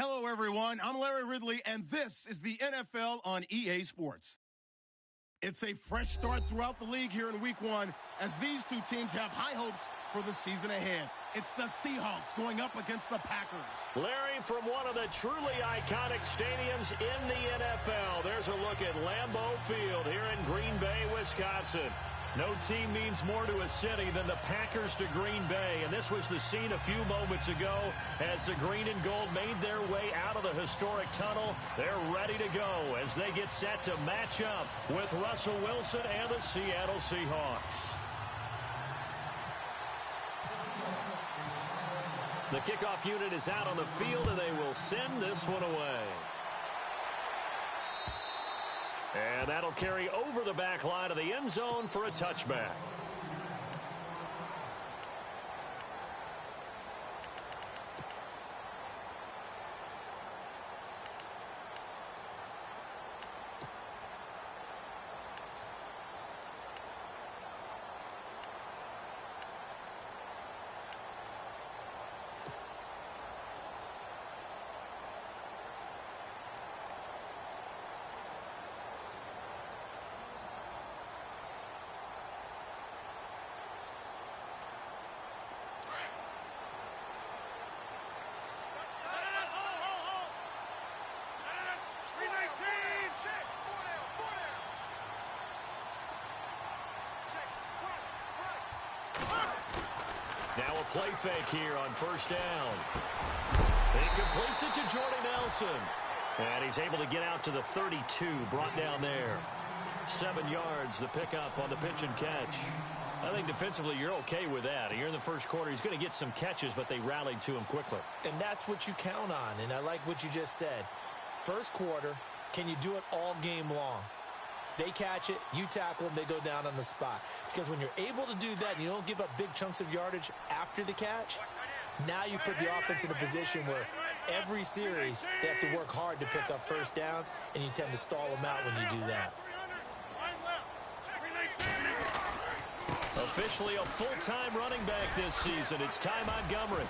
Hello, everyone. I'm Larry Ridley, and this is the NFL on EA Sports. It's a fresh start throughout the league here in Week 1 as these two teams have high hopes for the season ahead. It's the Seahawks going up against the Packers. Larry, from one of the truly iconic stadiums in the NFL, there's a look at Lambeau Field here in Green Bay, Wisconsin. No team means more to a city than the Packers to Green Bay, and this was the scene a few moments ago as the green and gold made their way out of the historic tunnel. They're ready to go as they get set to match up with Russell Wilson and the Seattle Seahawks. The kickoff unit is out on the field, and they will send this one away. And that'll carry over the back line of the end zone for a touchback. Now a play fake here on first down. He completes it to Jordy Nelson. And he's able to get out to the 32, brought down there. 7 yards, the pickup on the pitch and catch. I think defensively you're okay with that. Here in the first quarter, he's going to get some catches, but they rallied to him quickly. And that's what you count on, and I like what you just said. First quarter, can you do it all game long? They catch it, you tackle them, they go down on the spot. Because when you're able to do that and you don't give up big chunks of yardage after the catch, now you put the offense in a position where every series they have to work hard to pick up first downs, and you tend to stall them out when you do that. Officially a full-time running back this season. It's Ty Montgomery.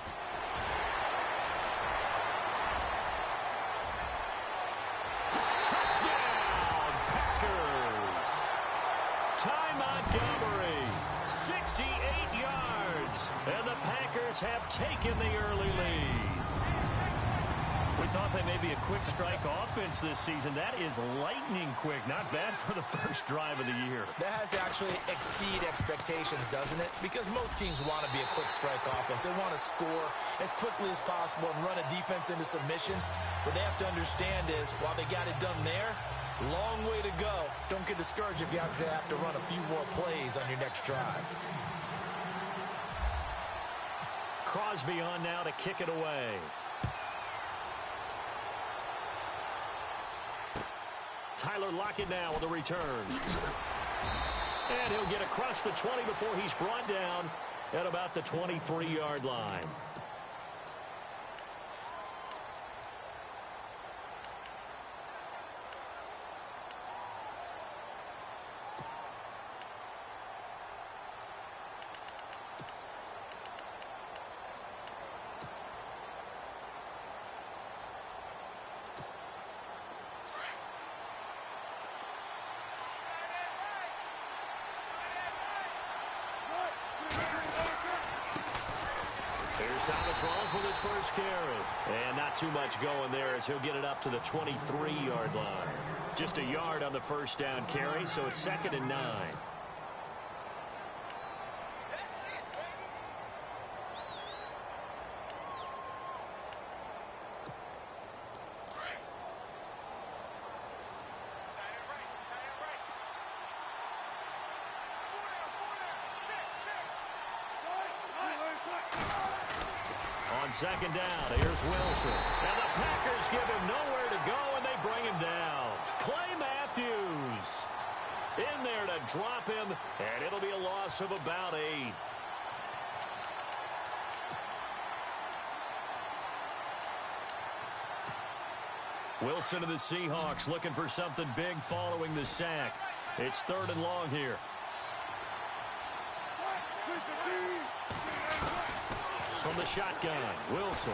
Montgomery, 68 yards, and the Packers have taken the early lead. We thought they may be a quick strike offense this season. That is lightning quick. Not bad for the first drive of the year. That has to actually exceed expectations, doesn't it? Because most teams want to be a quick strike offense. They want to score as quickly as possible and run a defense into submission. What they have to understand is, while they got it done there, long way to go. Don't get discouraged if you have to run a few more plays on your next drive. Crosby on now to kick it away. Tyler Lockett now with a return. And he'll get across the 20 before he's brought down at about the 23-yard line. Rolls with his first carry. And not too much going there as he'll get it up to the 23-yard line. Just a yard on the first down carry, so it's 2nd and 9. On 2nd down, here's Wilson. And the Packers give him nowhere to go, and they bring him down. Clay Matthews in there to drop him, and it'll be a loss of about 8. Wilson and the Seahawks looking for something big following the sack. It's 3rd and long here. From the shotgun, Wilson.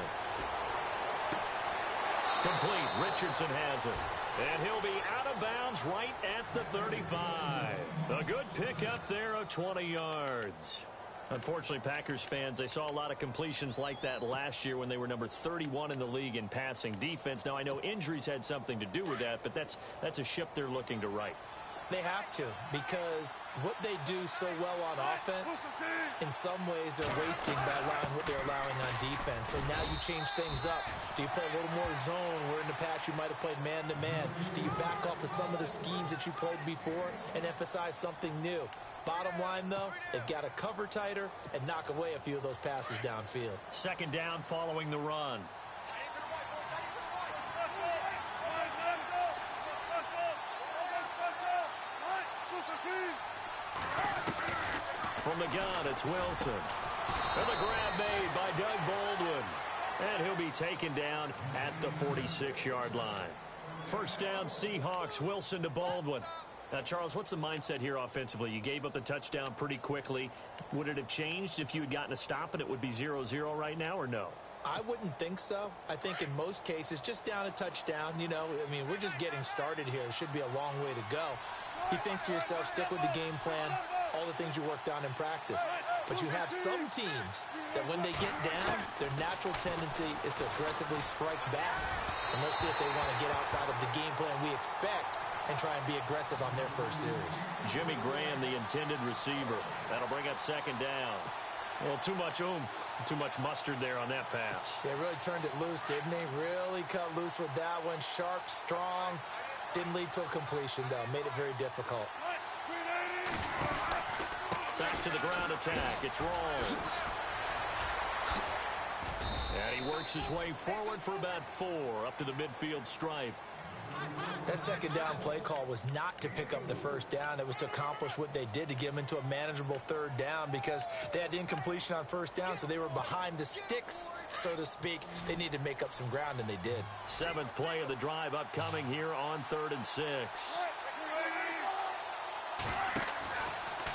Complete. Richardson has it. And he'll be out of bounds right at the 35. A good pickup there of 20 yards. Unfortunately, Packers fans, they saw a lot of completions like that last year when they were number 31 in the league in passing defense. Now, I know injuries had something to do with that, but that's a ship they're looking to right. They have to, because what they do so well on offense, in some ways they're wasting by allowing what they're allowing on defense. So now you change things up. Do you play a little more zone where in the past you might have played man-to-man? Do you back off of some of the schemes that you played before and emphasize something new? Bottom line, though, they've got to cover tighter and knock away a few of those passes downfield. Second down following the run. From the gun, it's Wilson. And the grab made by Doug Baldwin. And he'll be taken down at the 46-yard line. First down, Seahawks. Wilson to Baldwin. Now, Charles, what's the mindset here offensively? You gave up the touchdown pretty quickly. Would it have changed if you had gotten a stop and it would be 0-0 right now, or no? I wouldn't think so. I think in most cases, just down a touchdown, you know, I mean, we're just getting started here. It should be a long way to go. You think to yourself, stick with the game plan, all the things you worked on in practice. But you have some teams that when they get down, their natural tendency is to aggressively strike back. And let's see if they want to get outside of the game plan we expect and try and be aggressive on their first series. Jimmy Graham, the intended receiver. That'll bring up second down. Well, too much oomph, too much mustard there on that pass. They really turned it loose, didn't they? Really cut loose with that one. Sharp, strong. Didn't lead to a completion, though. Made it very difficult. Back to the ground attack. It's Rawls. And he works his way forward for about 4 up to the midfield stripe. That second down play call was not to pick up the first down. It was to accomplish what they did, to get them into a manageable third down, because they had incompletion on first down, so they were behind the sticks, so to speak. They needed to make up some ground, and they did. 7th play of the drive upcoming here on 3rd and 6.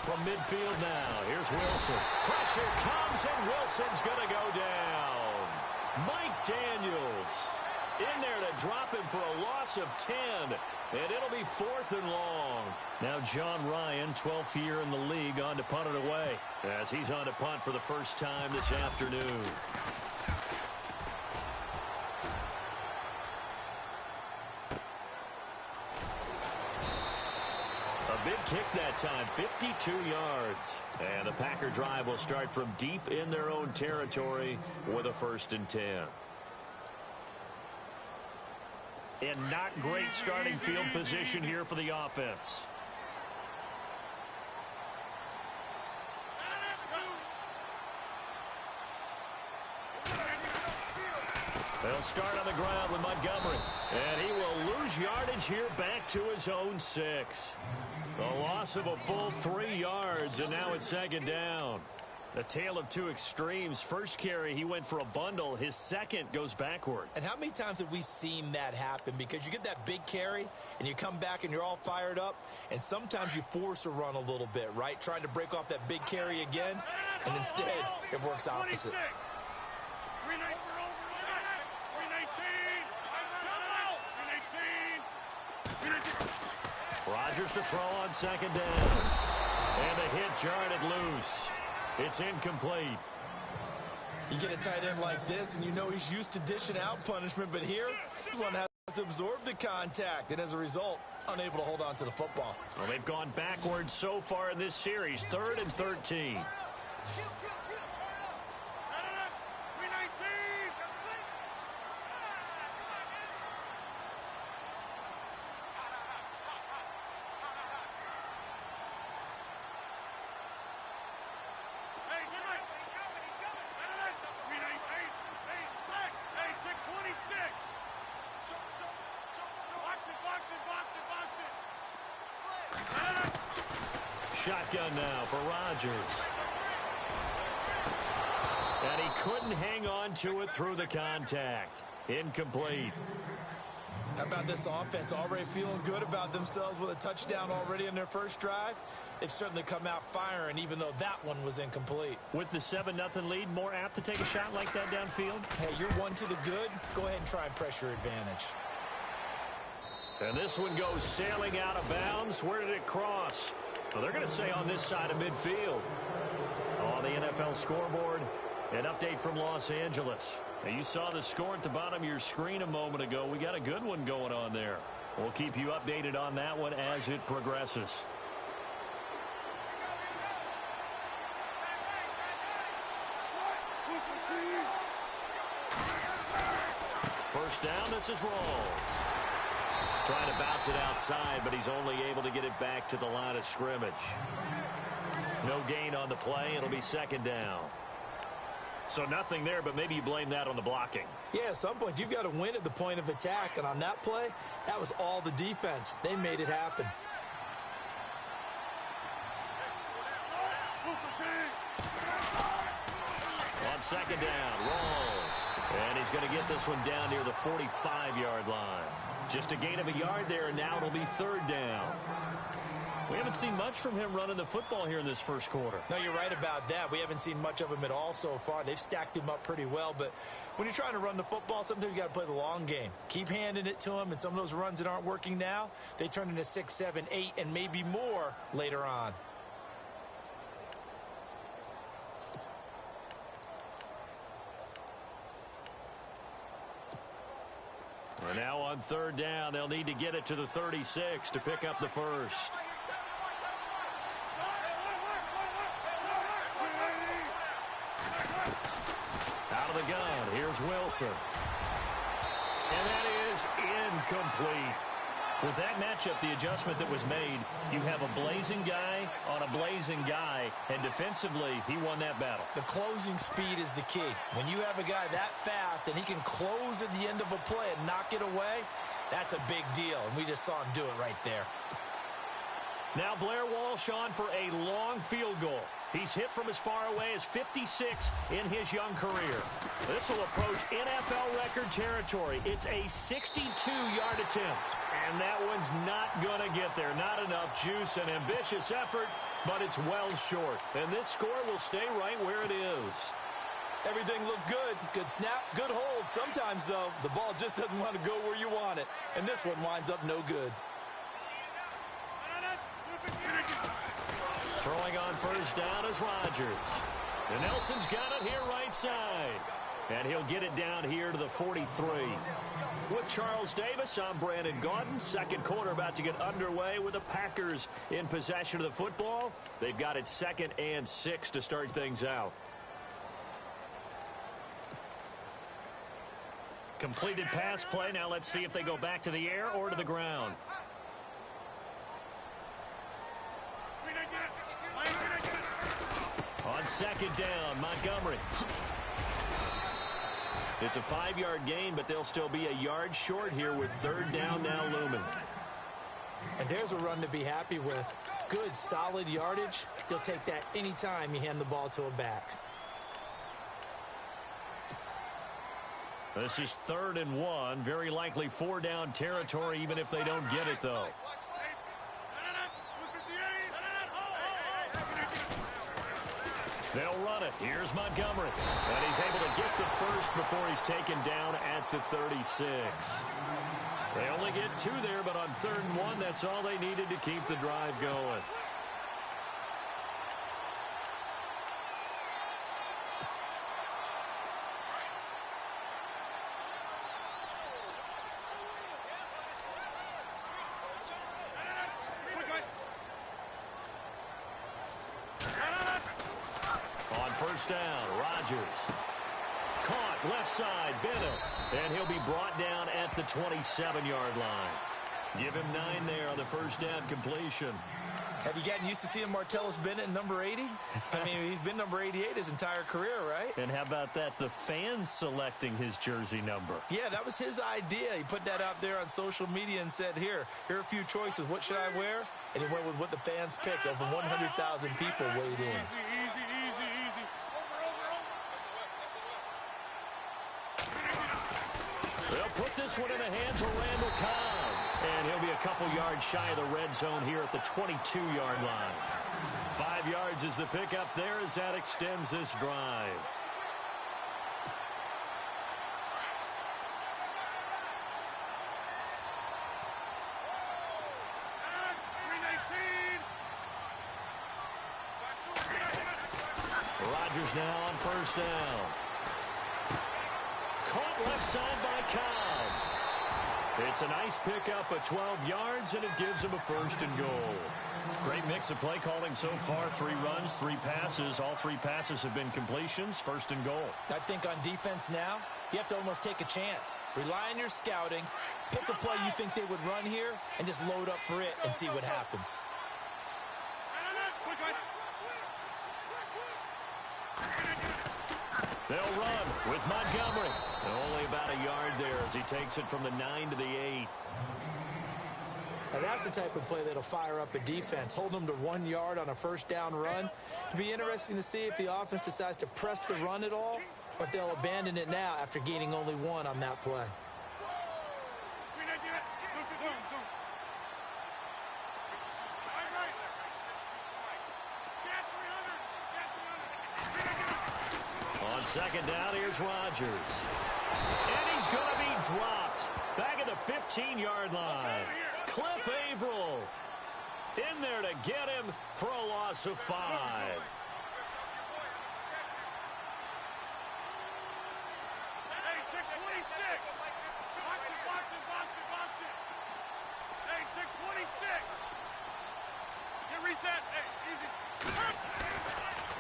From midfield now, here's Wilson. Pressure comes, and Wilson's going to go down. Mike Daniels in there to drop him for a loss of 10, and it'll be 4th and long. Now John Ryan, 12th year in the league, on to punt it away, as he's on to punt for the first time this afternoon. A big kick that time, 52 yards. And the Packer drive will start from deep in their own territory with a 1st and 10. And not great starting field position here for the offense. They'll start on the ground with Montgomery. And he will lose yardage here back to his own 6. A loss of a full 3 yards, and now it's 2nd down. A tale of two extremes. First carry, he went for a bundle. His second goes backward. And how many times have we seen that happen? Because you get that big carry, and you come back, and you're all fired up, and sometimes you force a run a little bit, right? Trying to break off that big carry again, and instead, it works opposite. Rodgers to throw on 2nd down. And the hit jarred it loose. It's incomplete. You get a tight end like this, and you know he's used to dishing out punishment, but here, one has to absorb the contact, and as a result, unable to hold on to the football. Well, they've gone backwards so far in this series, 3rd and 13. Shotgun now for Rodgers. And he couldn't hang on to it through the contact. Incomplete. How about this offense already feeling good about themselves with a touchdown already in their first drive? They've certainly come out firing, even though that one was incomplete. With the 7-0 lead, more apt to take a shot like that downfield? Hey, you're one to the good. Go ahead and try and pressure advantage. And this one goes sailing out of bounds. Where did it cross? Well, they're going to say on this side of midfield. On the NFL scoreboard, an update from Los Angeles. Now, you saw the score at the bottom of your screen a moment ago. We got a good one going on there. We'll keep you updated on that one as it progresses. First down, this is Rawls. Trying to bounce it outside, but he's only able to get it back to the line of scrimmage. No gain on the play. It'll be second down. So nothing there, but maybe you blame that on the blocking. Yeah, at some point, you've got to win at the point of attack. And on that play, that was all the defense. They made it happen. On second down, Rawls. And he's going to get this one down near the 45-yard line. Just a gain of a yard there, and now it'll be third down. We haven't seen much from him running the football here in this first quarter. No, you're right about that. We haven't seen much of him at all so far. They've stacked him up pretty well, but when you're trying to run the football, sometimes you got to play the long game. Keep handing it to him, and some of those runs that aren't working now, they turn into 6, 7, 8, and maybe more later on. And now on third down, they'll need to get it to the 36 to pick up the first. Out of the gun, here's Wilson. And that is incomplete. With that matchup, the adjustment that was made, you have a blazing guy on a blazing guy, and defensively, he won that battle. The closing speed is the key. When you have a guy that fast and he can close at the end of a play and knock it away, that's a big deal, and we just saw him do it right there. Now Blair Walsh on for a long field goal. He's hit from as far away as 56 in his young career. This will approach NFL record territory. It's a 62-yard attempt. And that one's not going to get there. Not enough juice and ambitious effort, but it's well short. And this score will stay right where it is. Everything looked good. Good snap, good hold. Sometimes, though, the ball just doesn't want to go where you want it. And this one winds up no good. Throwing on first down is Rodgers. And Nelson's got it here right side. And he'll get it down here to the 43. With Charles Davis, I'm Brandon Gaudin. Second quarter about to get underway with the Packers in possession of the football. They've got it 2nd and 6 to start things out. Completed pass play. Now let's see if they go back to the air or to the ground. On second down, Montgomery. It's a 5-yard gain, but they'll still be a yard short here with third down now looming. And there's a run to be happy with. Good, solid yardage. He'll take that anytime you hand the ball to a back. This is 3rd and 1. Very likely 4-down territory, even if they don't get it, though. They'll run it. Here's Montgomery. And he's able to get the first before he's taken down at the 36. They only get 2 there, but on 3rd and 1, that's all they needed to keep the drive going. First down, Rodgers. Caught left side, Bennett. And he'll be brought down at the 27-yard line. Give him 9 there on the first down completion. Have you gotten used to seeing Martellus Bennett in number 80? I mean, he's been number 88 his entire career, right? And how about that? The fans selecting his jersey number. Yeah, that was his idea. He put that out there on social media and said, here are a few choices. What should I wear? And he went with what the fans picked. Over 100,000 people weighed in. They'll put this one in the hands of Randall Cobb. And he'll be a couple yards shy of the red zone here at the 22-yard line. 5 yards is the pickup there as that extends this drive. Rodgers now on first down. Caught left side by Cobb. It's a nice pickup of 12 yards, and it gives him a first and goal. Great mix of play calling so far. 3 runs, 3 passes. All 3 passes have been completions. First and goal. I think on defense now, you have to almost take a chance. Rely on your scouting. Pick a play you think they would run here, and just load up for it and see what happens. They'll run with Montgomery. And only about a yard there as he takes it from the 9 to the 8. Now that's the type of play that'll fire up a defense. Hold them to 1 yard on a first down run. It'll be interesting to see if the offense decides to press the run at all, or if they'll abandon it now after gaining only 1 on that play. On second down, here's Rodgers. And he's going to be dropped. Back at the 15-yard line. Cliff Averill in there to get him for a loss of 5.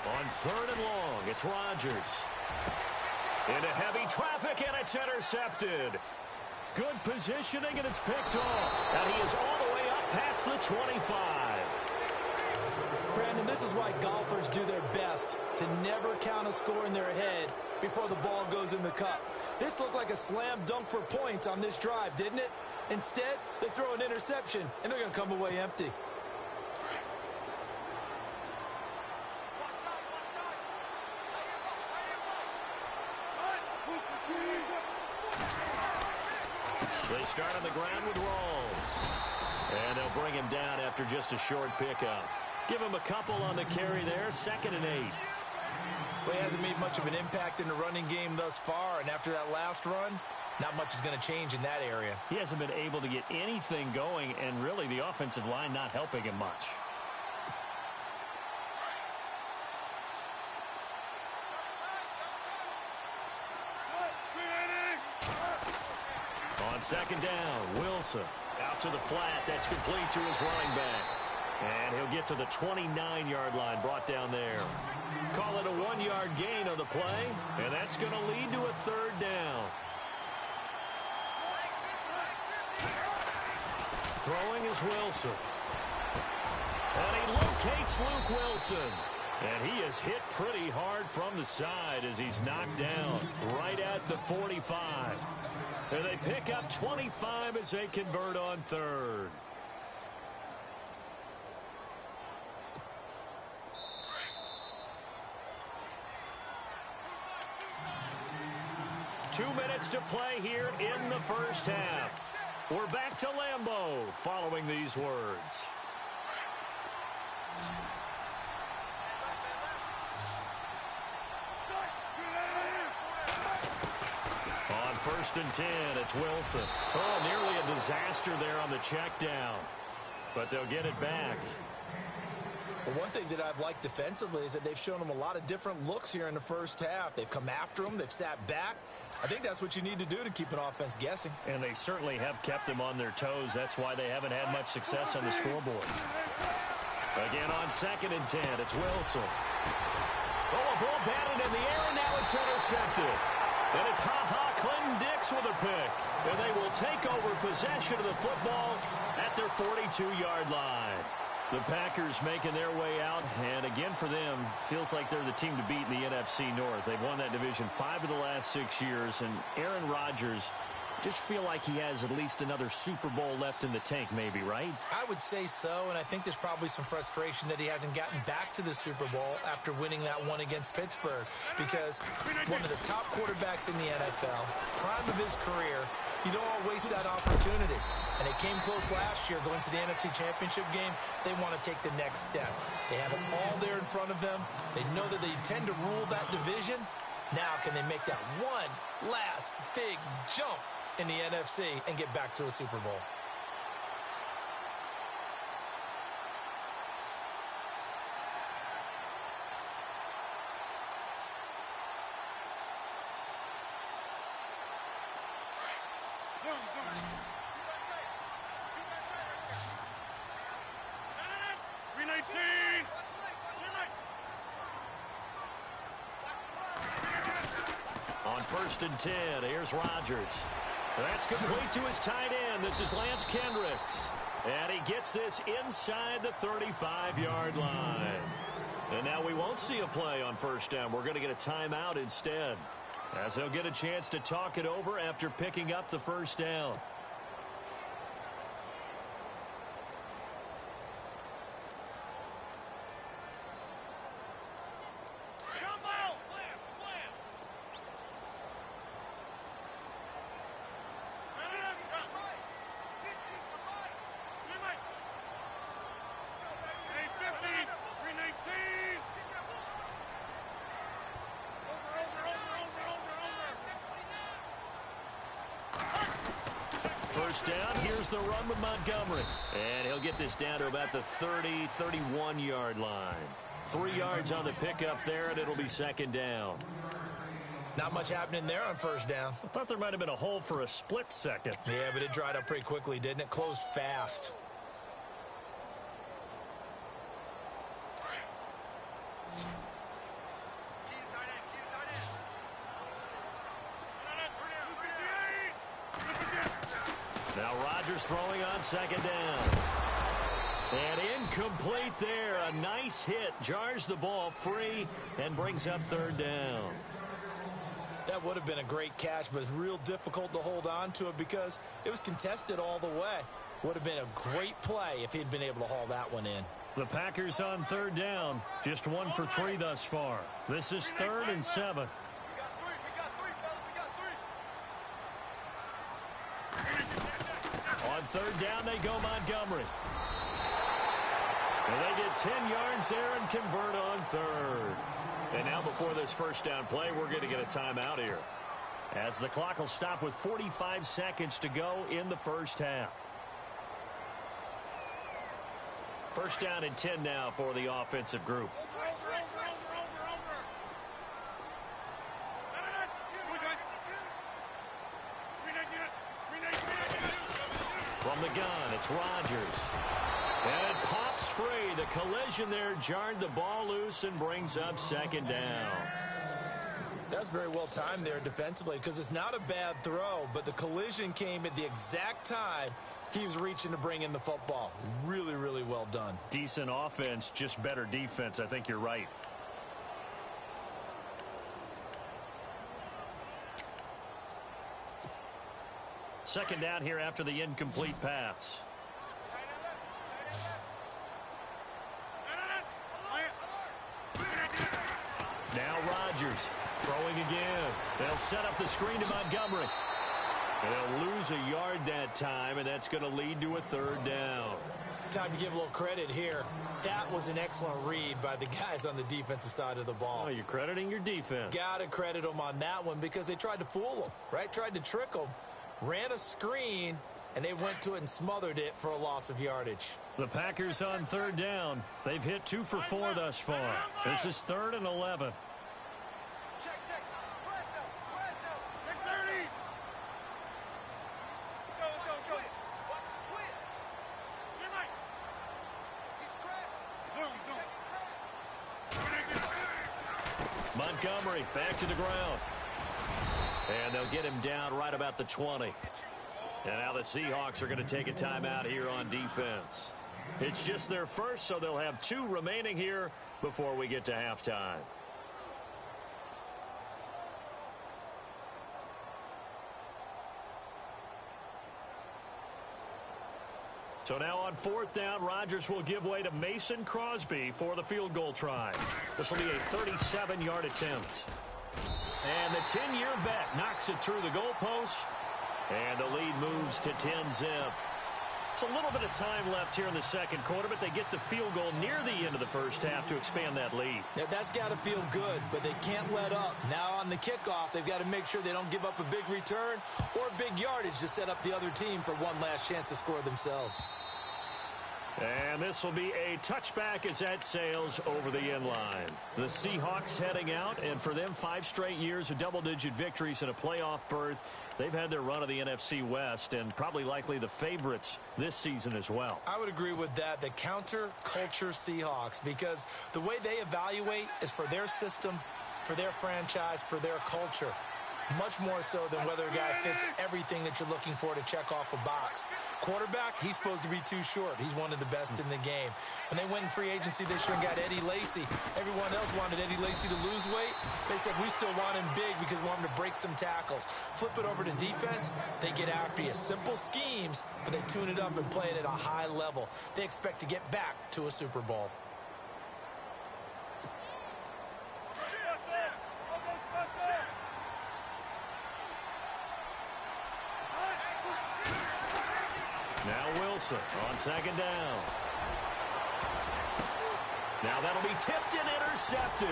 On third and long, it's Rodgers. Into heavy traffic, and it's intercepted. Good positioning, and it's picked off. And he is all the way up past the 25. Brandon, this is why golfers do their best to never count a score in their head before the ball goes in the cup. This looked like a slam dunk for points on this drive, didn't it? Instead, they throw an interception, and they're going to come away empty. They start on the ground with Rawls. And they'll bring him down after just a short pickup. Give him a couple on the carry there. 2nd and 8. Well, he hasn't made much of an impact in the running game thus far, and after that last run, not much is going to change in that area. He hasn't been able to get anything going, and really the offensive line not helping him much. On second down, Wilson out to the flat. That's complete to his running back. And he'll get to the 29-yard line, brought down there. Call it a 1-yard gain on the play, and that's going to lead to a 3rd down. Throwing is Wilson. And he locates Luke Wilson. And he is hit pretty hard from the side as he's knocked down right at the 45. And they pick up 25 as they convert on 3rd. Two minutes to play here in the first half. We're back to Lambeau following these words. On 1st and 10, it's Wilson. Oh, nearly a disaster there on the check down. But they'll get it back. Well, one thing that I've liked defensively is that they've shown him a lot of different looks here in the first half. They've come after him. They've sat back. I think that's what you need to do to keep an offense guessing. And they certainly have kept them on their toes. That's why they haven't had much success on the scoreboard. Again on 2nd and 10, it's Wilson. Oh, a ball batted in the air, and now it's intercepted. And it's Clinton Dix with a pick. And they will take over possession of the football at their 42-yard line. The Packers making their way out, and again for them, feels like they're the team to beat in the NFC North. They've won that division 5 of the last 6 years, and Aaron Rodgers just feel like he has at least another Super Bowl left in the tank, maybe, right? I would say so, and I think there's probably some frustration that he hasn't gotten back to the Super Bowl after winning that one against Pittsburgh, because one of the top quarterbacks in the NFL, prime of his career, You don't want to waste that opportunity. And they came close last year going to the NFC Championship game. They want to take the next step. They have it all there in front of them. They know that they tend to rule that division. Now can they make that one last big jump in the NFC and get back to a Super Bowl? On 1st and 10, here's Rodgers. That's complete to his tight end. This is Lance Kendricks. And he gets this inside the 35-yard line. And now we won't see a play on 1st down. We're going to get a timeout instead, as he'll get a chance to talk it over after picking up the 1st down. First down, here's the run with Montgomery. And he'll get this down to about the 30, 31-yard line. 3 yards on the pickup there, and it'll be 2nd down. Not much happening there on 1st down. I thought there might have been a hole for a split second. Yeah, but it dried up pretty quickly, didn't it? Closed fast. Now Rodgers throwing on 2nd down. And incomplete there. A nice hit. Jars the ball free and brings up 3rd down. That would have been a great catch, but it's real difficult to hold on to it because it was contested all the way. Would have been a great play if he'd been able to haul that one in. The Packers on 3rd down. Just 1 for 3 thus far. This is 3rd and 7. On 3rd down, they go Montgomery. And they get 10 yards there and convert on 3rd. And now before this 1st down play, we're going to get a timeout here, as the clock will stop with 45 seconds to go in the 1st half. 1st down and 10 now for the offensive group. From the gun, it's Rodgers. And it pops free. The collision there jarred the ball loose and brings up 2nd down. That's very well timed there defensively, because it's not a bad throw, but the collision came at the exact time he was reaching to bring in the football. Really, really well done. Decent offense, just better defense. I think you're right. Second down here after the incomplete pass. Now Rodgers throwing again. They'll set up the screen to Montgomery. And they'll lose a yard that time, and that's going to lead to a 3rd down. Time to give a little credit here. That was an excellent read by the guys on the defensive side of the ball. Oh, you're crediting your defense. Got to credit them on that one because they tried to fool them, right? Tried to trick them. Ran a screen, and they went to it and smothered it for a loss of yardage. The Packers on 3rd down. They've hit 2 for 4 thus far. This is 3rd and 11. Montgomery back to the ground. And they'll get him down right about the 20. And now the Seahawks are going to take a timeout here on defense. It's just their first, so they'll have 2 remaining here before we get to halftime. So now on 4th down, Rodgers will give way to Mason Crosby for the field goal try. This will be a 37-yard attempt. And the 10-year vet knocks it through the goalpost. And the lead moves to 10-zip. It's a little bit of time left here in the second quarter, but they get the field goal near the end of the first half to expand that lead. Yeah, that's got to feel good, but they can't let up. Now on the kickoff, they've got to make sure they don't give up a big return or big yardage to set up the other team for one last chance to score themselves. And this will be a touchback as that sails over the end line. The Seahawks heading out, and for them, 5 straight years of double-digit victories and a playoff berth. They've had their run of the NFC West and likely the favorites this season as well. I would agree with that. The counter-culture Seahawks, because the way they evaluate is for their system, for their franchise, for their culture. Much more so than whether a guy fits everything that you're looking for to check off a box. Quarterback, he's supposed to be too short. He's one of the best in the game. When they went in free agency this year and got Eddie Lacy, everyone else wanted Eddie Lacy to lose weight. They said, we still want him big because we want him to break some tackles. Flip it over to defense, they get after you. Simple schemes, but they tune it up and play it at a high level. They expect to get back to a Super Bowl. Now Wilson on second down. Now that'll be tipped and intercepted.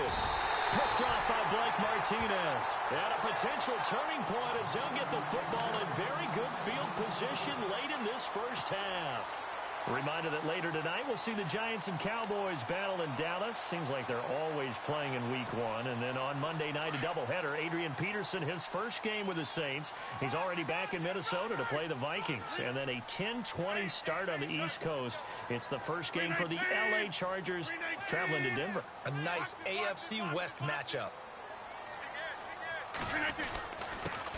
Picked off by Blake Martinez. And a potential turning point as they'll get the football in very good field position late in this first half. A reminder that later tonight we'll see the Giants and Cowboys battle in Dallas. Seems like they're always playing in week 1. And then on Monday night, a doubleheader. Adrian Peterson, his first game with the Saints. He's already back in Minnesota to play the Vikings. And then a 10-20 start on the East Coast. It's the first game for the L.A. Chargers traveling to Denver. A nice AFC West matchup.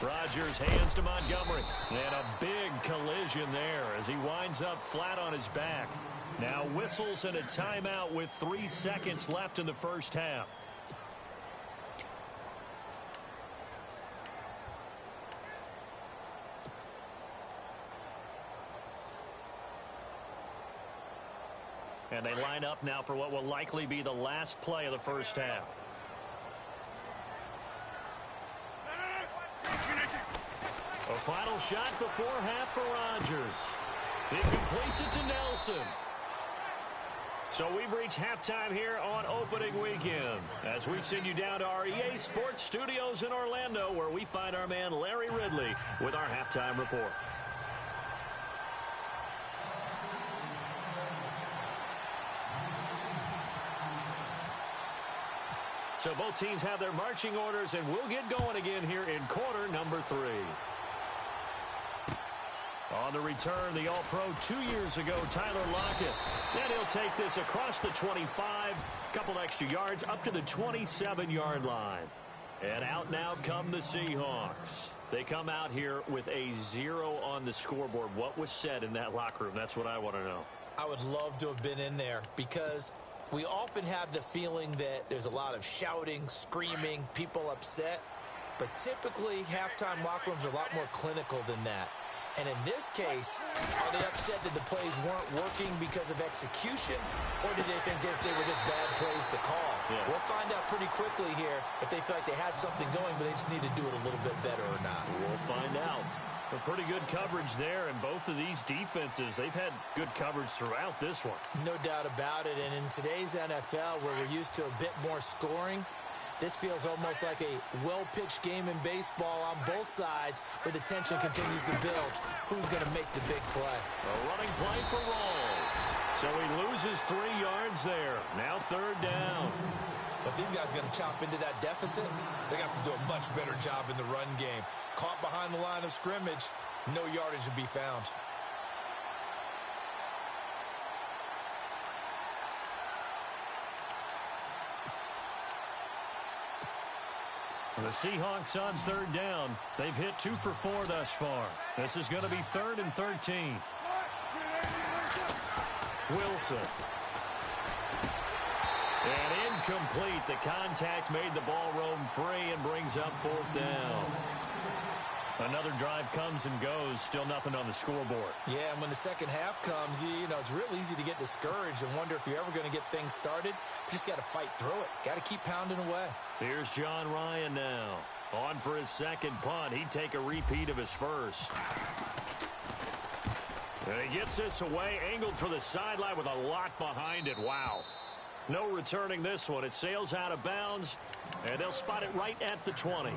Rodgers hands to Montgomery. And a big collision there as he winds up flat on his back. Now whistles and a timeout with 3 seconds left in the first half. And they line up now for what will likely be the last play of the first half. A final shot before half for Rodgers. He completes it to Nelson. So we've reached halftime here on opening weekend as we send you down to our EA Sports Studios in Orlando, where we find our man Larry Ridley with our halftime report. So both teams have their marching orders, and we'll get going again here in quarter number 3. On the return, the All-Pro 2 years ago, Tyler Lockett. Then he'll take this across the 25, couple extra yards, up to the 27-yard line. And out now come the Seahawks. They come out here with a 0 on the scoreboard. What was said in that locker room? That's what I want to know. I would love to have been in there because we often have the feeling that there's a lot of shouting, screaming, people upset. But typically, halftime locker rooms are a lot more clinical than that. And in this case, are they upset that the plays weren't working because of execution, or did they think they were just bad plays to call? Yeah. We'll find out pretty quickly here if they feel like they had something going, but they just need to do it a little bit better or not. We'll find out. A pretty good coverage there, and both of these defenses, they've had good coverage throughout this one. No doubt about it, and in today's NFL, where we're used to a bit more scoring, this feels almost like a well-pitched game in baseball on both sides where the tension continues to build. Who's going to make the big play? A running play for Rawls. So he loses 3 yards there. Now third down. If these guys are going to chop into that deficit, they got to do a much better job in the run game. Caught behind the line of scrimmage, no yardage to be found. The Seahawks on third down. They've hit 2 for 4 thus far. This is going to be 3rd and 13. Wilson. And incomplete. The contact made the ball roam free and brings up 4th down. Another drive comes and goes. Still nothing on the scoreboard. Yeah, and when the second half comes, you know, it's real easy to get discouraged and wonder if you're ever going to get things started. You just got to fight through it. Got to keep pounding away. Here's John Ryan now. On for his second punt. He'd take a repeat of his first. And he gets this away, angled for the sideline with a lock behind it. Wow. No returning this one. It sails out of bounds, and they'll spot it right at the 20.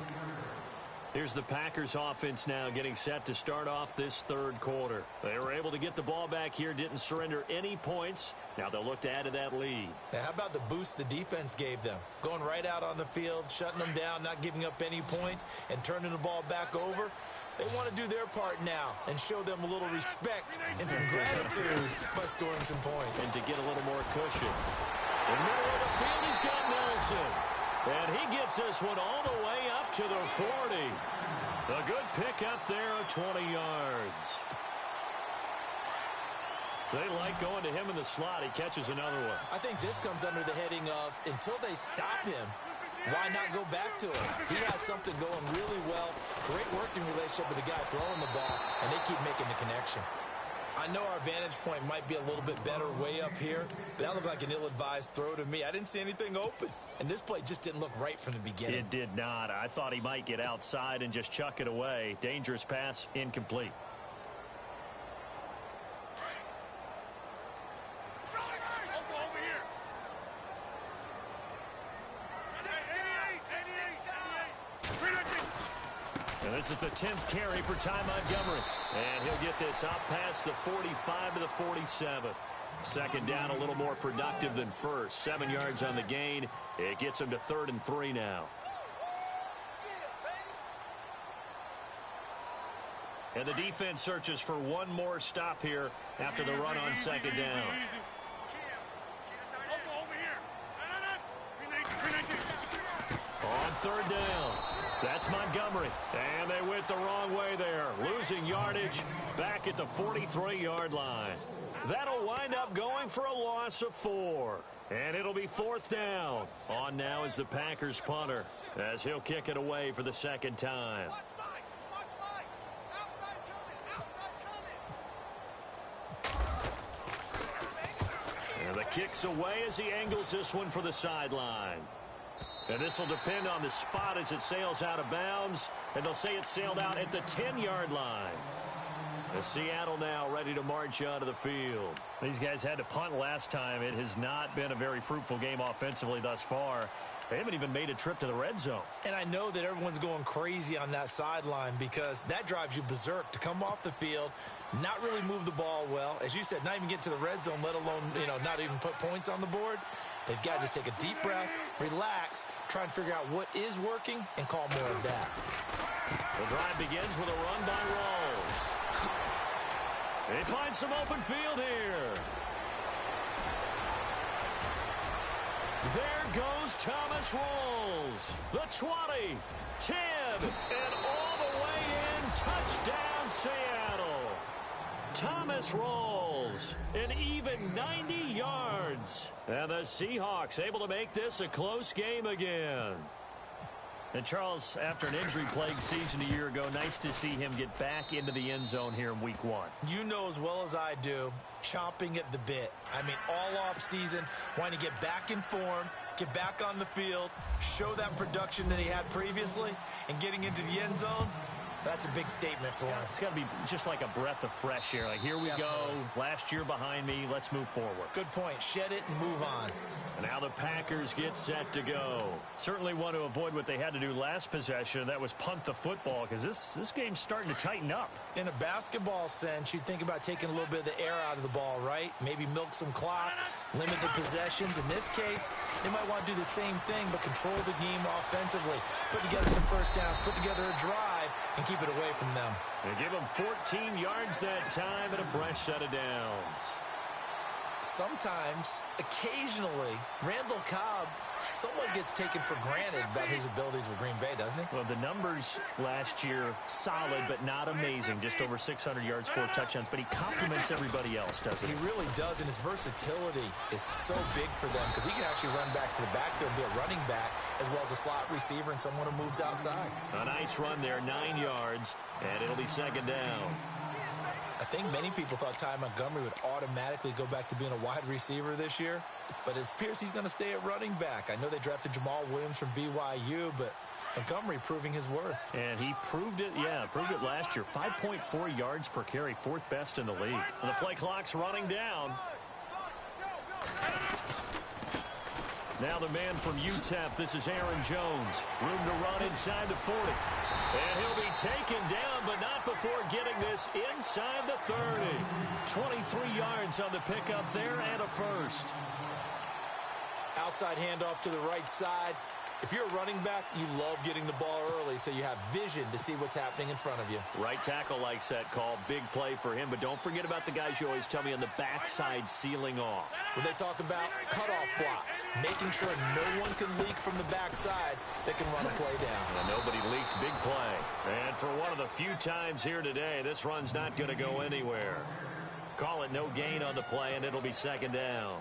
Here's the Packers offense now getting set to start off this third quarter. They were able to get the ball back here, didn't surrender any points. Now they'll look to add to that lead. Now, how about the boost the defense gave them? Going right out on the field, shutting them down, not giving up any points, and turning the ball back over. They want to do their part now and show them a little respect and some gratitude by scoring some points. And to get a little more cushion. In the middle of the field, he's got Nelson. And he gets this one all the way up to the 40. A good pick up there of 20 yards. They like going to him in the slot. He catches another one. I think this comes under the heading of until they stop him, why not go back to him? He has something going really well. Great working relationship with the guy throwing the ball, and they keep making the connection. I know our vantage point might be a little bit better way up here, but that looked like an ill-advised throw to me. I didn't see anything open, and this play just didn't look right from the beginning. It did not. I thought he might get outside and just chuck it away. Dangerous pass, incomplete. And this is the 10th carry for Ty Montgomery. And he'll get this out past the 45 to the 47. Second down, a little more productive than first. 7 yards on the gain. It gets him to 3rd and 3 now. And the defense searches for one more stop here after the run on second down. On third down. That's Montgomery. And they went the wrong way there. Losing yardage back at the 43-yard line. That'll wind up going for a loss of 4. And it'll be 4th down. On now is the Packers punter as he'll kick it away for the second time. And the kick's away as he angles this one for the sideline. And this will depend on the spot as it sails out of bounds. And they'll say it sailed out at the 10-yard line. As Seattle now ready to march onto the field. These guys had to punt last time. It has not been a very fruitful game offensively thus far. They haven't even made a trip to the red zone. And I know that everyone's going crazy on that sideline because that drives you berserk to come off the field, not really move the ball well. As you said, not even get to the red zone, let alone, not even put points on the board. They've got to just take a deep breath, relax, try and figure out what is working, and call more of that. The drive begins with a run by Rawls. They find some open field here. There goes Thomas Rawls. The 20, 10, and all the way in. Touchdown, Seattle. Thomas Rawls, an even 90 yards. And the Seahawks able to make this a close game again. And Charles, after an injury-plagued season a year ago, nice to see him get back into the end zone here in week 1. You know as well as I do, chomping at the bit. I mean, all off season, wanting to get back in form, get back on the field, show that production that he had previously, and getting into the end zone. That's a big statement for him. It's got to be just like a breath of fresh air. Like, here we go. Last year behind me. Let's move forward. Good point. Shed it and move on. And now the Packers get set to go. Certainly want to avoid what they had to do last possession. That was punt the football because this game's starting to tighten up. In a basketball sense, you think about taking a little bit of the air out of the ball, right? Maybe milk some clock, limit the possessions. In this case, they might want to do the same thing but control the game offensively. Put together some first downs, put together a drive, and keep it away from them. They give them 14 yards that time and a fresh set of downs. Sometimes, occasionally, Randall Cobb somewhat gets taken for granted about his abilities with Green Bay, doesn't he? Well, the numbers last year, solid but not amazing. Just over 600 yards, 4 touchdowns. But he compliments everybody else, doesn't he? He really does, and his versatility is so big for them because he can actually run back to the backfield and be a running back as well as a slot receiver and someone who moves outside. A nice run there, 9 yards, and it'll be second down. I think many people thought Ty Montgomery would automatically go back to being a wide receiver this year, but it appears he's going to stay at running back. I know they drafted Jamal Williams from BYU, but Montgomery proving his worth. And he proved it, proved it last year. 5.4 yards per carry, fourth best in the league. And the play clock's running down. Now the man from UTEP, this is Aaron Jones. Room to run inside the 40. And he'll be taken down, but not before getting this inside the 30. 23 yards on the pickup there and a first. Outside handoff to the right side. If you're a running back, you love getting the ball early so you have vision to see what's happening in front of you. Right tackle likes that call. Big play for him, but don't forget about the guys you always tell me on the backside sealing off. When they talk about cutoff blocks, making sure no one can leak from the backside that can run a play down. And nobody leaked, big play. And for one of the few times here today, this run's not going to go anywhere. Call it no gain on the play, and it'll be second down.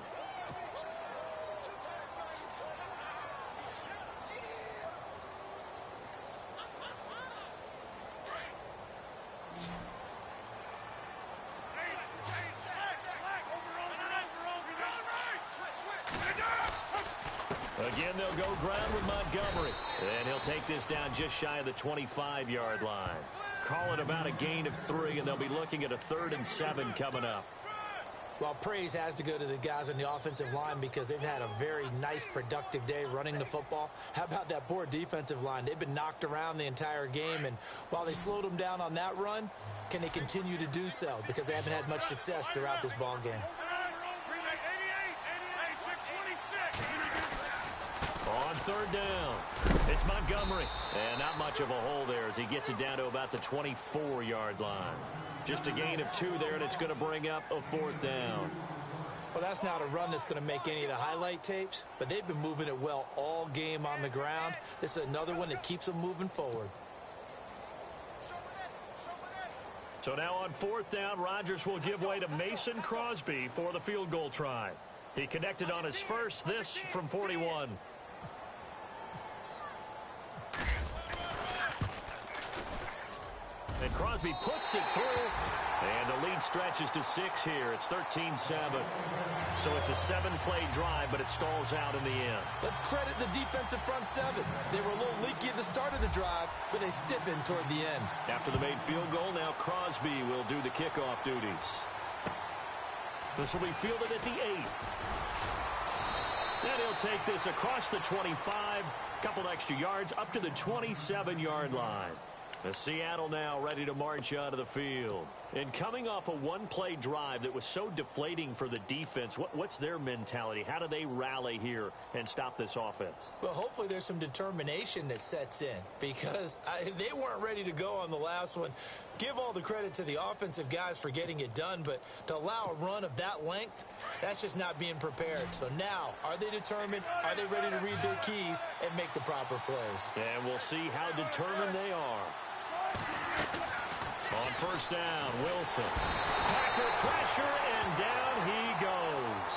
Again, they'll go ground with Montgomery. And he'll take this down just shy of the 25-yard line. Call it about a gain of 3, and they'll be looking at a 3rd and 7 coming up. Well, praise has to go to the guys on the offensive line because they've had a very nice, productive day running the football. How about that poor defensive line? They've been knocked around the entire game, and while they slowed them down on that run, can they continue to do so? Because they haven't had much success throughout this ball game. On 3rd down, it's Montgomery. And not much of a hole there as he gets it down to about the 24-yard line. Just a gain of 2 there, and it's going to bring up a 4th down. Well, that's not a run that's going to make any of the highlight tapes, but they've been moving it well all game on the ground. This is another one that keeps them moving forward. So now on 4th down, Rodgers will give way to Mason Crosby for the field goal try. He connected on his first, this from 41. And Crosby puts it through, and the lead stretches to 6 here. It's 13-7. So it's a 7-play drive, but it stalls out in the end. Let's credit the defensive front 7. They were a little leaky at the start of the drive, but they stiffened toward the end. After the made field goal, now Crosby will do the kickoff duties. This will be fielded at the 8. And he'll take this across the 25, couple extra yards, up to the 27-yard line. The Seattle now ready to march out of the field. And coming off a 1-play drive that was so deflating for the defense, what's their mentality? How do they rally here and stop this offense? Well, hopefully there's some determination that sets in because they weren't ready to go on the last one. Give all the credit to the offensive guys for getting it done, but to allow a run of that length, that's just not being prepared. So now, are they determined? Are they ready to read their keys and make the proper plays? And we'll see how determined they are. On 1st down, Wilson. Packer pressure, and down he goes.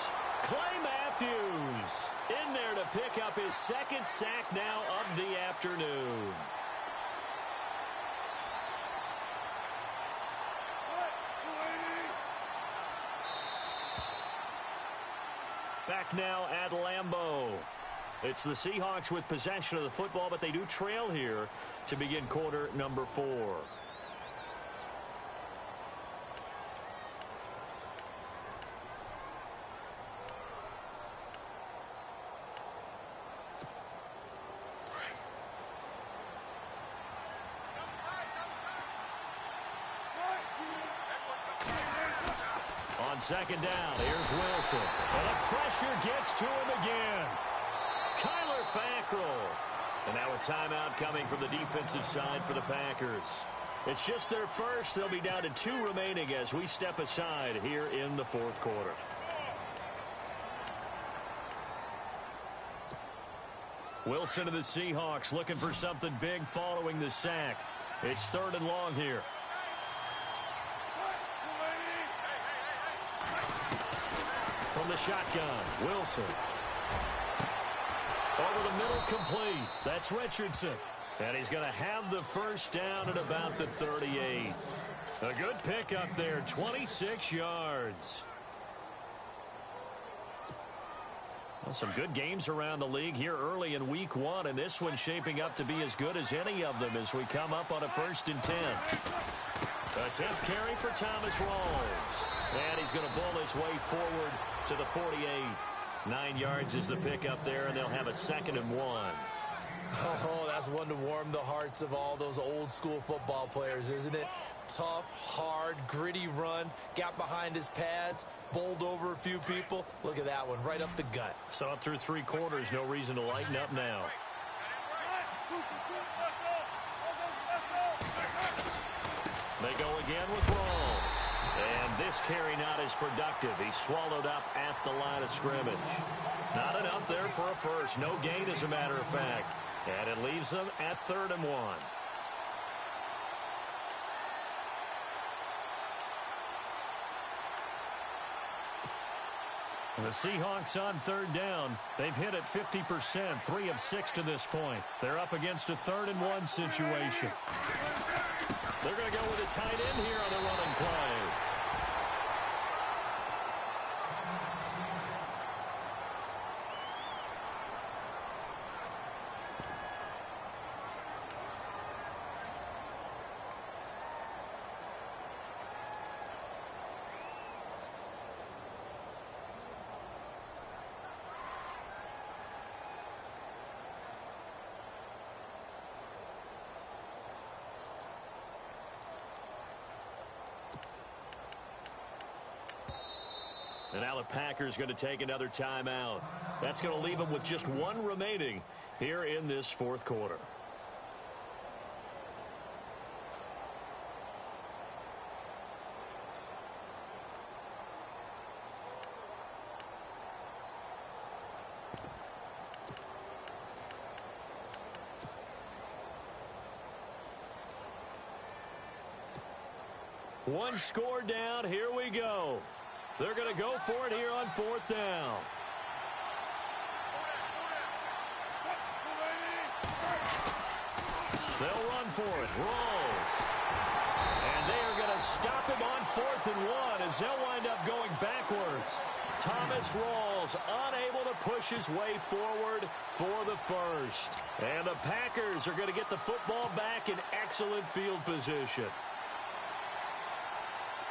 Clay Matthews in there to pick up his 2nd sack now of the afternoon. Back now at Lambeau. It's the Seahawks with possession of the football, but they do trail here to begin quarter number 4. On 2nd down, here's Wilson. And the pressure gets to him again. Kyler Fackrell. And now a timeout coming from the defensive side for the Packers. It's just their first. They'll be down to 2 remaining as we step aside here in the 4th quarter. Wilson to the Seahawks looking for something big following the sack. It's 3rd and long here. From the shotgun, Wilson. Over the middle, complete. That's Richardson. And he's going to have the 1st down at about the 38. A good pickup there, 26 yards. Some good games around the league here early in week 1, and this one's shaping up to be as good as any of them as we come up on a 1st and 10. A 10th carry for Thomas Rawls. And he's going to bull his way forward to the 48. 9 yards is the pickup there, and they'll have a 2nd and 1. Oh, that's one to warm the hearts of all those old school football players, isn't it? Tough, hard, gritty run, got behind his pads, bowled over a few people. Look at that one, right up the gut. Saw it through 3 quarters, no reason to lighten up now. They go again with Rawls. And this carry not as productive. He's swallowed up at the line of scrimmage. Not enough there for a first. No gain, as a matter of fact. And it leaves them at 3rd and 1. The Seahawks on 3rd down. They've hit it 50%, 3 of 6 to this point. They're up against a 3rd and 1 situation. They're going to go with a tight end here on the running play. And now the Packers going to take another timeout. That's going to leave them with just 1 remaining here in this 4th quarter. One score down. Here we go. They're going to go for it here on 4th down. They'll run for it. Rawls. And they are going to stop him on 4th and 1 as they'll wind up going backwards. Thomas Rawls unable to push his way forward for the first. And the Packers are going to get the football back in excellent field position.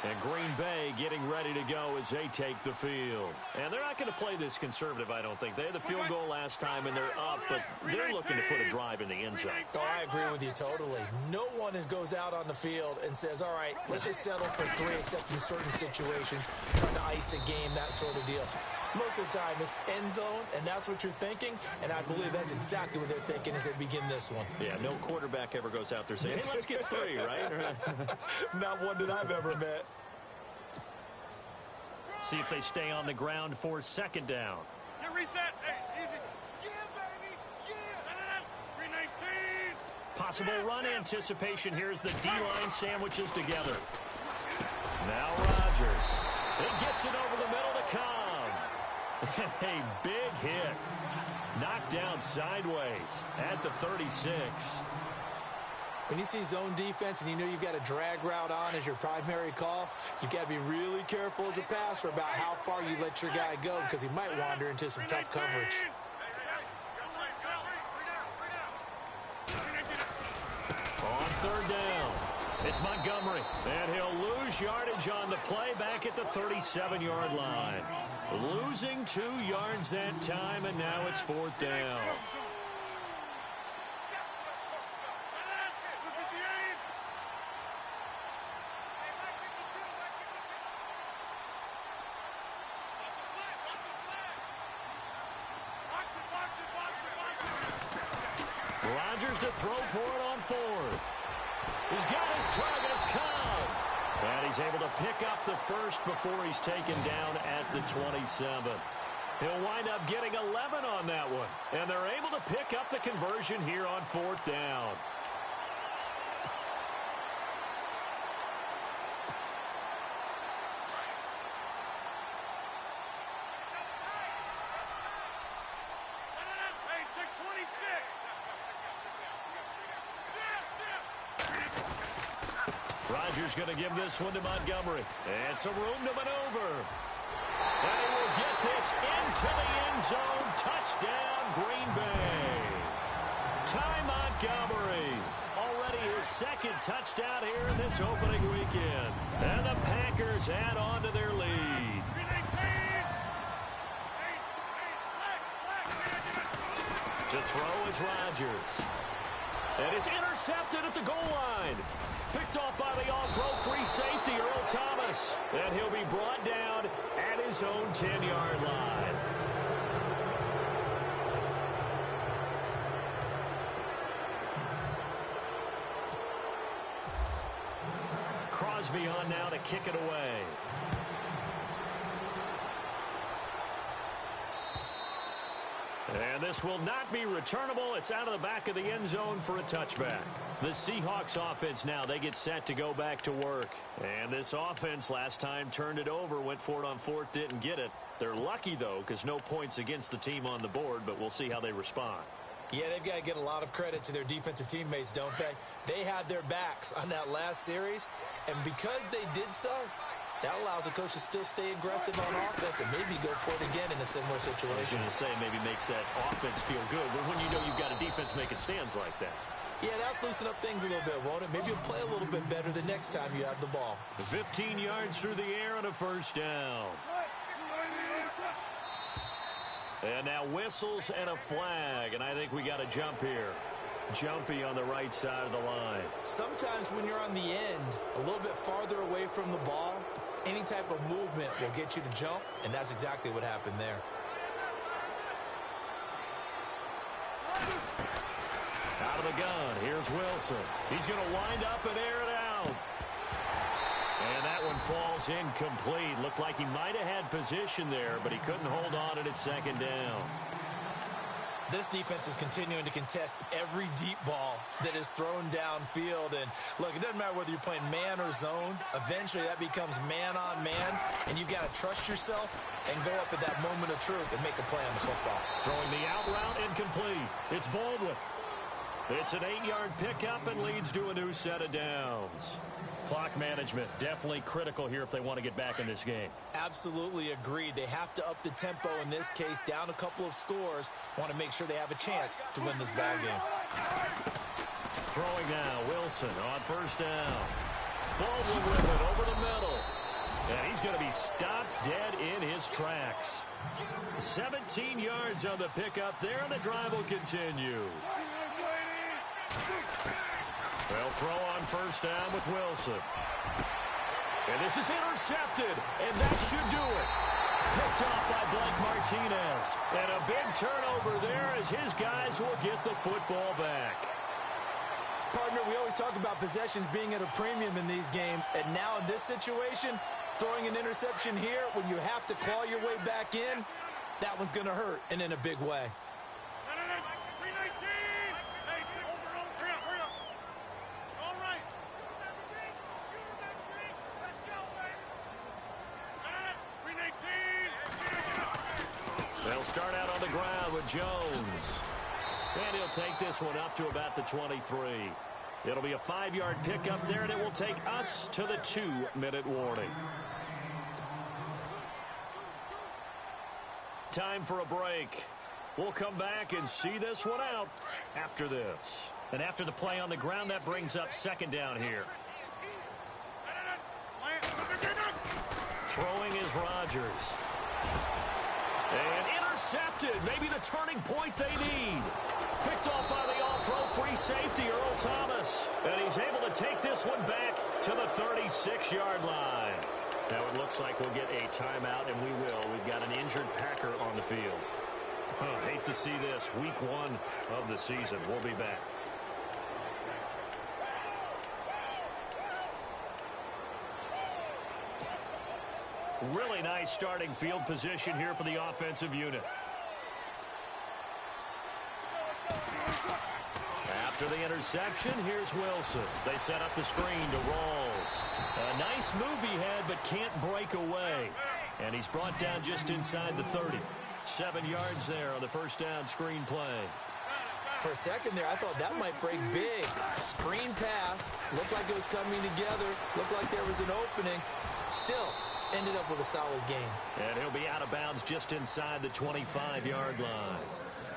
And Green Bay getting ready to go as they take the field. And they're not going to play this conservative, I don't think. They had the field goal last time, and they're up, but they're looking to put a drive in the end zone. Oh, I agree with you totally. No one goes out on the field and says, all right, let's just settle for 3, except in certain situations, trying to ice a game, that sort of deal. Most of the time, it's end zone, and that's what you're thinking, and I believe that's exactly what they're thinking as they begin this one. Yeah, no quarterback ever goes out there saying, hey, let's get 3, right? Not one that I've ever met. See if they stay on the ground for 2nd down. Yeah, reset. Hey, easy. Yeah, baby. Yeah. 319. Possible run anticipation. Here's the D-line sandwiches together. Now Rodgers. He gets it over the middle to Cobb. A big hit. Knocked down sideways at the 36. When you see zone defense and you know you've got a drag route on as your primary call, you've got to be really careful as a passer about how far you let your guy go because he might wander into some tough coverage. On 3rd down, it's Montgomery, and he'll lose yardage on the play back at the 37-yard line. Losing 2 yards that time, and now it's 4th down. Rodgers to throw for it on 4th. He's got his target. It's Cobb. And he's able to pick up the first before he's taken down at the 27. He'll wind up getting 11 on that one. And they're able to pick up the conversion here on 4th down. Rodgers going to give this one to Montgomery. And some room to maneuver. And he will get this into the end zone Touchdown, Green Bay. Ty Montgomery. Already his second touchdown here in this opening weekend. And the Packers add on to their lead. To throw is Rodgers. And it's intercepted at the goal line. Picked off by the all-pro free safety, Earl Thomas. And he'll be brought down at his own 10-yard line. Crosby on now to kick it away. And this will not be returnable. It's out of the back of the end zone for a touchback. The Seahawks offense now, they get set to go back to work. And this offense last time turned it over, went for it on fourth, didn't get it. They're lucky, though, because no points against the team on the board, but we'll see how they respond. Yeah, they've got to get a lot of credit to their defensive teammates, don't they? They had their backs on that last series, and because they did so, that allows the coach to still stay aggressive on offense and maybe go for it again in a similar situation. I was going to say maybe makes that offense feel good, but when you know you've got a defense making stands like that. Yeah, that'll loosen up things a little bit, won't it? Maybe you'll play a little bit better the next time you have the ball. 15 yards through the air and a first down. And now whistles and a flag, and I think we got a jump here. Jumpy on the right side of the line. Sometimes when you're on the end, a little bit farther away from the ball, any type of movement will get you to jump, and that's exactly what happened there. Out of the gun, here's Wilson. He's going to wind up and air it out. And that one falls incomplete. Looked like he might have had position there, but he couldn't hold on at second down. This defense is continuing to contest every deep ball that is thrown downfield. And, look, it doesn't matter whether you're playing man or zone. Eventually, that becomes man-on-man, and you've got to trust yourself and go up at that moment of truth and make a play on the football. Throwing the out route incomplete. It's Baldwin. It's an 8-yard pickup and leads to a new set of downs. Clock management, definitely critical here if they want to get back in this game. Absolutely agreed. They have to up the tempo in this case, down a couple of scores. Want to make sure they have a chance to win this ball game. Throwing now, Wilson on first down. Baldwin with it over the middle. And he's going to be stopped dead in his tracks. 17 yards on the pickup there, and the drive will continue. They'll throw on first down with Wilson. And this is intercepted, and that should do it. Picked off by Blake Martinez. And a big turnover there as his guys will get the football back. Partner, we always talk about possessions being at a premium in these games, and now in this situation, throwing an interception here when you have to claw your way back in, that one's going to hurt, and in a big way. They'll start out on the ground with Jones. And he'll take this one up to about the 23. It'll be a 5-yard pickup there, and it will take us to the 2-minute warning. Time for a break. We'll come back and see this one out after this. And after the play on the ground, that brings up second down here. Throwing is Rodgers. And intercepted. Maybe the turning point they need. Picked off by the all-pro free safety, Earl Thomas. And he's able to take this one back to the 36-yard line. Now it looks like we'll get a timeout, and we will. We've got an injured Packer on the field. Hate to see this. Week 1 of the season. We'll be back. Really nice starting field position here for the offensive unit. After the interception, here's Wilson. They set up the screen to Rawls. A nice move he had, but can't break away. And he's brought down just inside the 30. 7 yards there on the first down screen play. For a second there, I thought that might break big. Screen pass. Looked like it was coming together. Looked like there was an opening. Still, ended up with a solid game. And he'll be out of bounds just inside the 25-yard line.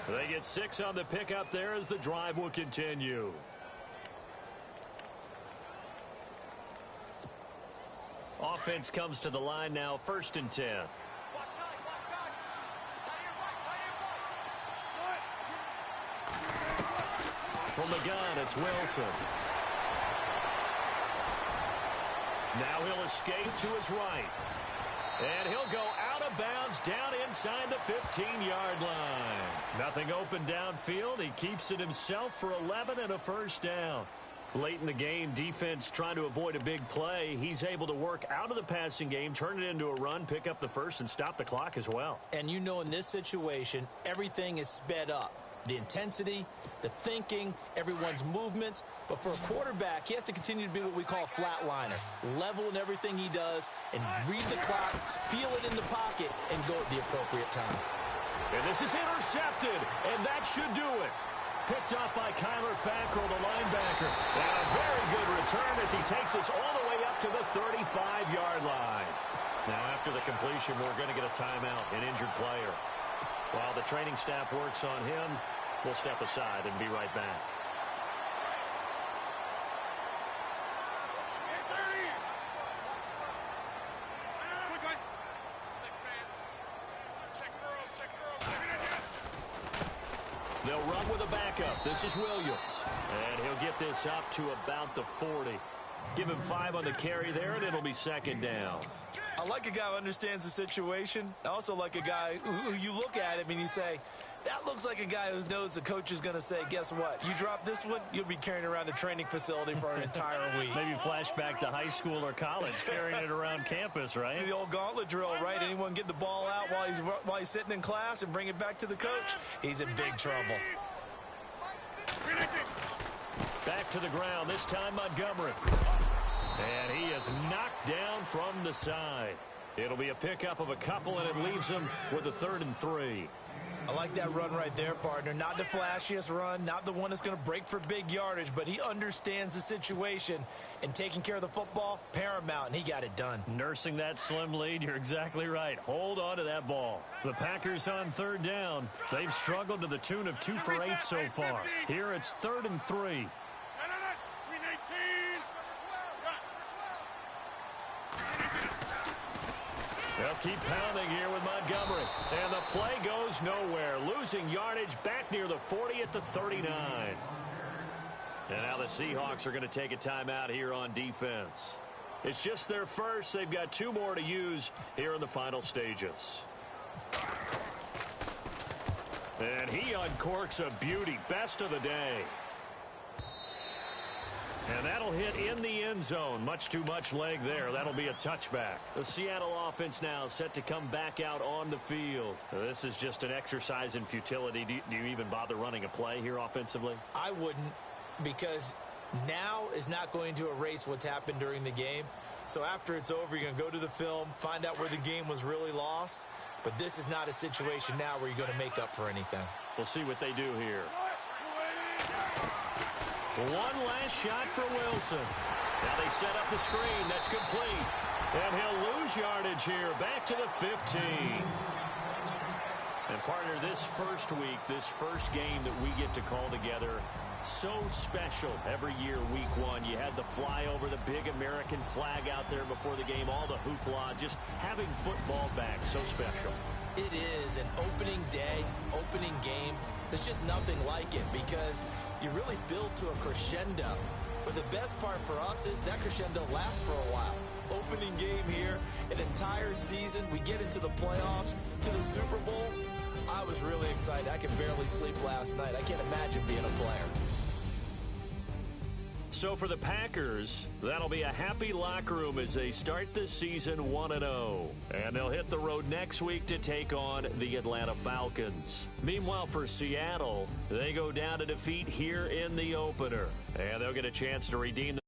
They get 6 on the pickup there as the drive will continue. Offense comes to the line now, 1st and 10. From the gun, it's Wilson. Now he'll escape to his right. And he'll go out of bounds down inside the 15-yard line. Nothing open downfield. He keeps it himself for 11 and a first down. Late in the game, defense trying to avoid a big play. He's able to work out of the passing game, turn it into a run, pick up the first, and stop the clock as well. And you know in this situation, everything is sped up. The intensity, the thinking, everyone's movements. But for a quarterback, he has to continue to be what we call a flatliner. Level in everything he does and read the clock, feel it in the pocket, and go at the appropriate time. And this is intercepted, and that should do it. Picked off by Kyler Fackrell, the linebacker. And a very good return as he takes us all the way up to the 35-yard line. Now, after the completion, we're going to get a timeout, an injured player. While the training staff works on him, we'll step aside and be right back. They'll run with a backup. This is Williams. And he'll get this up to about the 40. Give him 5 on the carry there, and it'll be 2nd down. I like a guy who understands the situation. I also like a guy who you look at him and you say, that looks like a guy who knows the coach is going to say, guess what? You drop this one, you'll be carrying around a training facility for an entire week. Maybe flashback to high school or college, carrying it around campus, right? The old gauntlet drill, right? Anyone get the ball out while he's sitting in class and bring it back to the coach? He's in big trouble. Back to the ground, this time Montgomery. And he is knocked down from the side. It'll be a pickup of a couple, and it leaves him with a 3rd and 3. I like that run right there, partner. Not the flashiest run, not the one that's going to break for big yardage, but he understands the situation, and taking care of the football, paramount, and he got it done. Nursing that slim lead, you're exactly right. Hold on to that ball. The Packers on 3rd down. They've struggled to the tune of 2 for 8 so far. Here it's 3rd and 3. They'll keep pounding here with Montgomery. And the play goes nowhere. Losing yardage back near the 40 at the 39. And now the Seahawks are going to take a timeout here on defense. It's just their first. They've got 2 more to use here in the final stages. And he uncorks a beauty. Best of the day. And that'll hit in the end zone. Much too much leg there. That'll be a touchback. The Seattle offense now set to come back out on the field. This is just an exercise in futility. Do you even bother running a play here offensively? I wouldn't, because now is not going to erase what's happened during the game. So after it's over, you're going to go to the film, find out where the game was really lost. But this is not a situation now where you're going to make up for anything. We'll see what they do here. One last shot for Wilson. Now they set up the screen. That's complete. And he'll lose yardage here. Back to the 15. And partner, this first week, this first game that we get to call together, so special every year, week 1. You had the flyover, the big American flag out there before the game, all the hoopla, just having football back, so special. It is an opening day, opening game. There's just nothing like it because you really build to a crescendo. But the best part for us is that crescendo lasts for a while. Opening game here, an entire season. We get into the playoffs, to the Super Bowl. I was really excited. I could barely sleep last night. I can't imagine being a player. So for the Packers, that'll be a happy locker room as they start the season 1-0. And they'll hit the road next week to take on the Atlanta Falcons. Meanwhile, for Seattle, they go down to defeat here in the opener. And they'll get a chance to redeem